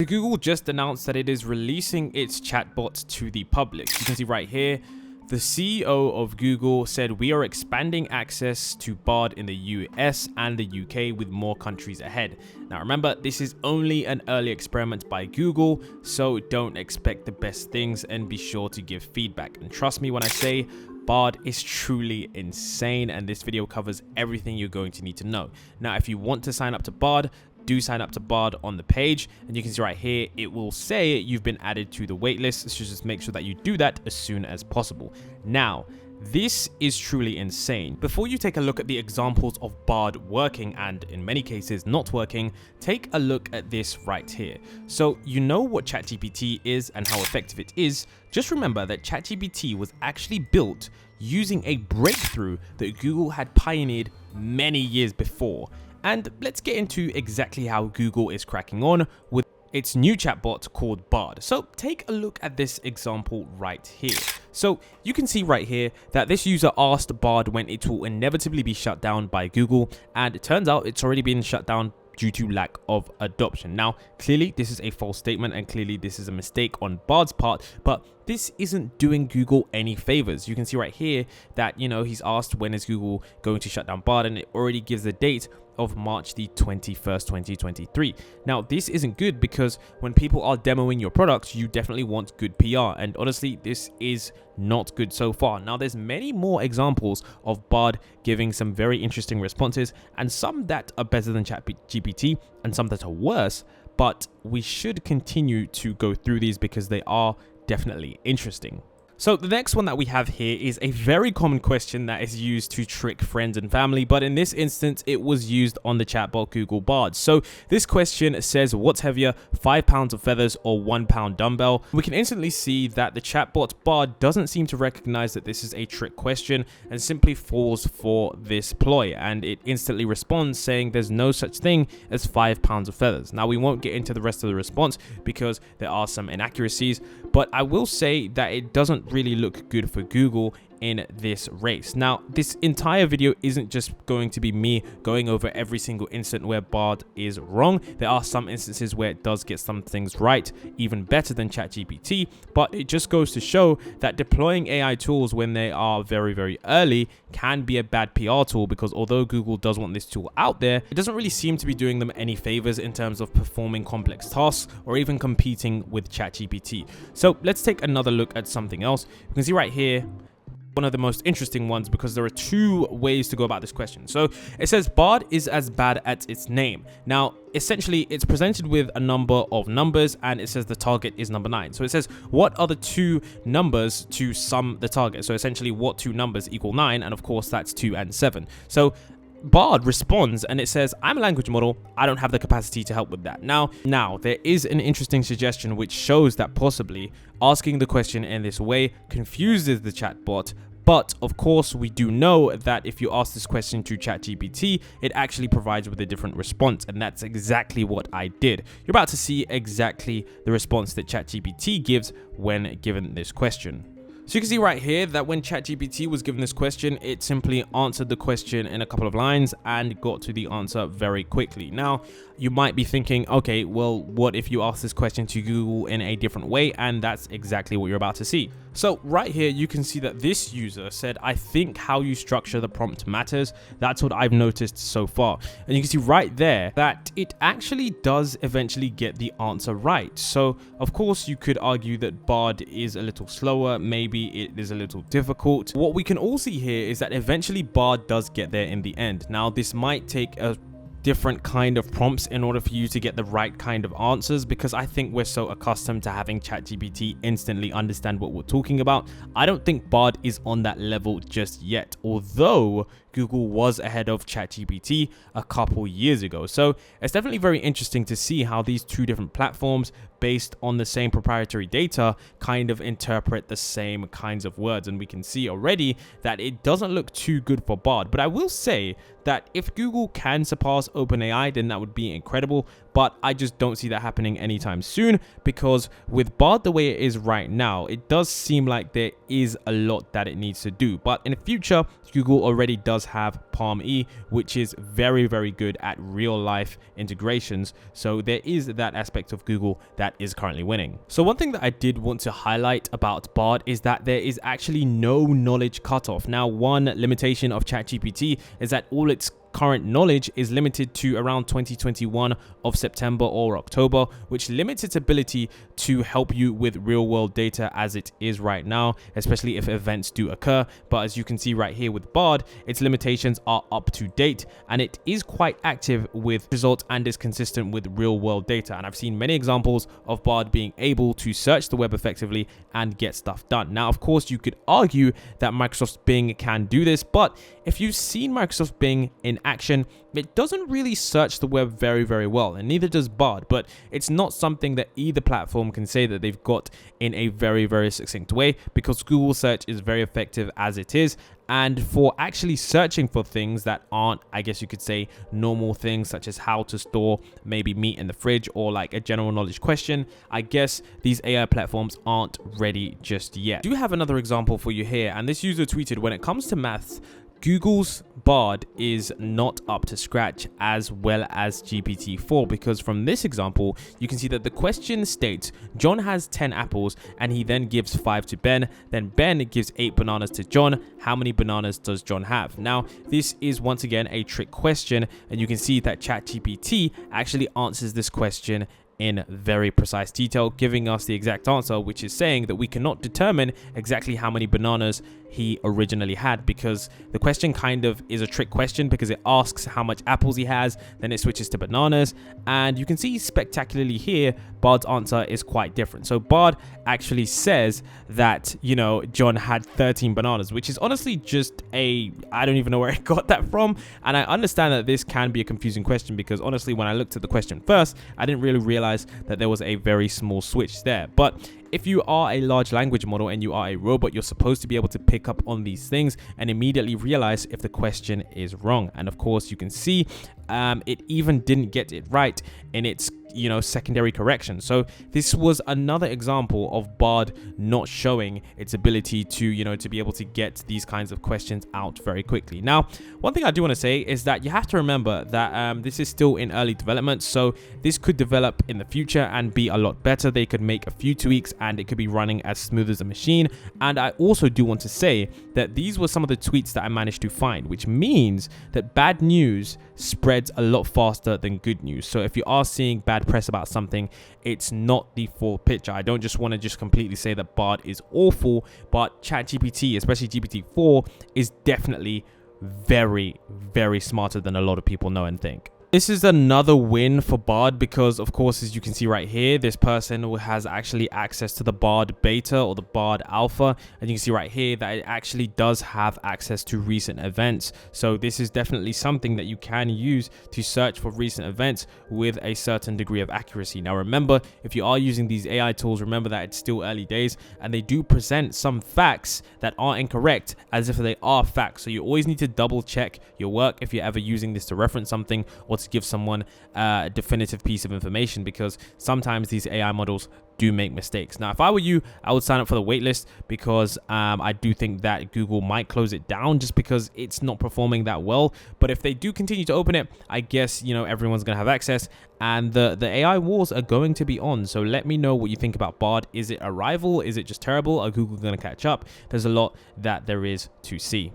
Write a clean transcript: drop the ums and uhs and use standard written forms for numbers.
Google just announced that it is releasing its chatbot to the public. You can see right here, the CEO of Google said we are expanding access to BARD in the US and the UK with more countries ahead. Now remember, this is only an early experiment by Google, so don't expect the best things and be sure to give feedback. And trust me when I say BARD is truly insane, and this video covers everything you're going to need to know. Now, if you want to sign up to BARD, do sign up to BARD on the page, and you can see right here it will say you've been added to the waitlist, so just make sure that you do that as soon as possible. Now this is truly insane. Before you take a look at the examples of BARD working and in many cases not working, take a look at this right here. So you know what ChatGPT is and how effective it is. Just remember that ChatGPT was actually built using a breakthrough that Google had pioneered many years before. And let's get into exactly how Google is cracking on with its new chatbot called BARD. So take a look at this example right here. So you can see right here that this user asked BARD when it will inevitably be shut down by Google, and it turns out it's already been shut down due to lack of adoption. Now, clearly this is a false statement and clearly this is a mistake on BARD's part, but this isn't doing Google any favors. You can see right here that, he's asked when is Google going to shut down BARD, and it already gives the date of March the 21st, 2023. Now, this isn't good because when people are demoing your products, you definitely want good PR. And honestly, this is not good so far. Now, there's many more examples of BARD giving some very interesting responses, and some that are better than ChatGPT and some that are worse, but we should continue to go through these because they are definitely interesting. So the next one that we have here is a very common question that is used to trick friends and family, but in this instance, it was used on the chatbot Google BARD. So this question says, what's heavier, 5 pounds of feathers or 1 pound dumbbell? We can instantly see that the chatbot BARD doesn't seem to recognize that this is a trick question and simply falls for this ploy, and it instantly responds saying there's no such thing as 5 pounds of feathers. Now we won't get into the rest of the response because there are some inaccuracies, but I will say that it doesn't really look good for Google in this race. Now, this entire video isn't just going to be me going over every single instant where BARD is wrong. There are some instances where it does get some things right, even better than ChatGPT, but it just goes to show that deploying AI tools when they are very, very early can be a bad PR tool, because although Google does want this tool out there, it doesn't really seem to be doing them any favors in terms of performing complex tasks or even competing with ChatGPT. So let's take another look at something else. You can see right here, one of the most interesting ones, because there are two ways to go about this question. So it says BARD is as bad as its name. Now, essentially, it's presented with a number of numbers and it says the target is number 9. So it says, what are the two numbers to sum the target? So essentially, what two numbers equal 9? And of course, that's 2 and 7. So BARD responds and it says, I'm a language model, I don't have the capacity to help with that. Now, there is an interesting suggestion which shows that possibly asking the question in this way confuses the chatbot. But of course, we do know that if you ask this question to ChatGPT, it actually provides with a different response. And that's exactly what I did. You're about to see exactly the response that ChatGPT gives when given this question. So you can see right here that when ChatGPT was given this question, it simply answered the question in a couple of lines and got to the answer very quickly. Now, you might be thinking, okay, well, what if you ask this question to Google in a different way? And that's exactly what you're about to see. So right here, you can see that this user said, I think how you structure the prompt matters. That's what I've noticed so far. And you can see right there that it actually does eventually get the answer right. So of course, you could argue that BARD is a little slower. Maybe it is a little difficult. What we can all see here is that eventually BARD does get there in the end. Now, this might take a different kind of prompts in order for you to get the right kind of answers, because I think we're so accustomed to having ChatGPT instantly understand what we're talking about. I don't think BARD is on that level just yet, although Google was ahead of ChatGPT a couple years ago. So it's definitely very interesting to see how these two different platforms, based on the same proprietary data, kind of interpret the same kinds of words. And we can see already that it doesn't look too good for BARD. But I will say that if Google can surpass OpenAI, then that would be incredible. but I just don't see that happening anytime soon, because with BARD the way it is right now, it does seem like there is a lot that it needs to do. But in the future, Google already does have Palm E, which is very, very good at real life integrations. So there is that aspect of Google that is currently winning. So one thing that I did want to highlight about BARD is that there is actually no knowledge cutoff. Now, one limitation of ChatGPT is that all its current knowledge is limited to around 2021 of September or October, which limits its ability to help you with real world data as it is right now, especially if events do occur. But as you can see right here with BARD, its limitations are up to date, and it is quite active with results and is consistent with real world data. And I've seen many examples of BARD being able to search the web effectively and get stuff done. Now, of course, you could argue that Microsoft's Bing can do this, but if you've seen Microsoft Bing in action, it doesn't really search the web very, very well, and neither does BARD. But it's not something that either platform can say that they've got in a very, very succinct way, because Google search is very effective as it is. And for actually searching for things that aren't, I guess you could say, normal things, such as how to store maybe meat in the fridge or like a general knowledge question, I guess these AI platforms aren't ready just yet. I do have another example for you here, and this user tweeted, when it comes to maths, Google's BARD is not up to scratch as well as GPT-4, because from this example, you can see that the question states John has 10 apples and he then gives 5 to Ben. Then Ben gives 8 bananas to John. How many bananas does John have? Now, this is once again a trick question, and you can see that ChatGPT actually answers this question in very precise detail, giving us the exact answer, which is saying that we cannot determine exactly how many bananas he originally had, because the question kind of is a trick question, because it asks how much apples he has, then it switches to bananas, and you can see spectacularly here BARD's answer is quite different. So BARD actually says that, you know, John had 13 bananas, which is honestly just I don't even know where it got that from. And I understand that this can be a confusing question, because honestly, when I looked at the question first, I didn't really realize that there was a very small switch there. But if you are a large language model and you are a robot, you're supposed to be able to pick up on these things and immediately realize if the question is wrong. And of course, you can see it even didn't get it right in its secondary correction. So this was another example of BARD not showing its ability to to be able to get these kinds of questions out very quickly. Now, one thing I do want to say is that you have to remember that this is still in early development, so this could develop in the future and be a lot better. They could make a few tweaks and it could be running as smooth as a machine. And I also do want to say that these were some of the tweets that I managed to find, which means that bad news spreads a lot faster than good news. So if you are seeing bad press about something, it's not the full picture. I don't just want to just completely say that BARD is awful, but ChatGPT, especially GPT-4, is definitely very, very smarter than a lot of people know and think. This is another win for BARD because, of course, as you can see right here, this person has actually access to the BARD beta or the BARD alpha. And you can see right here that it actually does have access to recent events. So this is definitely something that you can use to search for recent events with a certain degree of accuracy. Now, remember, if you are using these AI tools, remember that it's still early days and they do present some facts that are incorrect as if they are facts. So you always need to double check your work if you're ever using this to reference something or to give someone a definitive piece of information, because sometimes these AI models do make mistakes. Now, if I were you, I would sign up for the waitlist because I do think that Google might close it down just because it's not performing that well. But if they do continue to open it, I guess, everyone's going to have access and the AI wars are going to be on. So let me know what you think about BARD. Is it a rival? Is it just terrible? Are Google going to catch up? There's a lot that there is to see.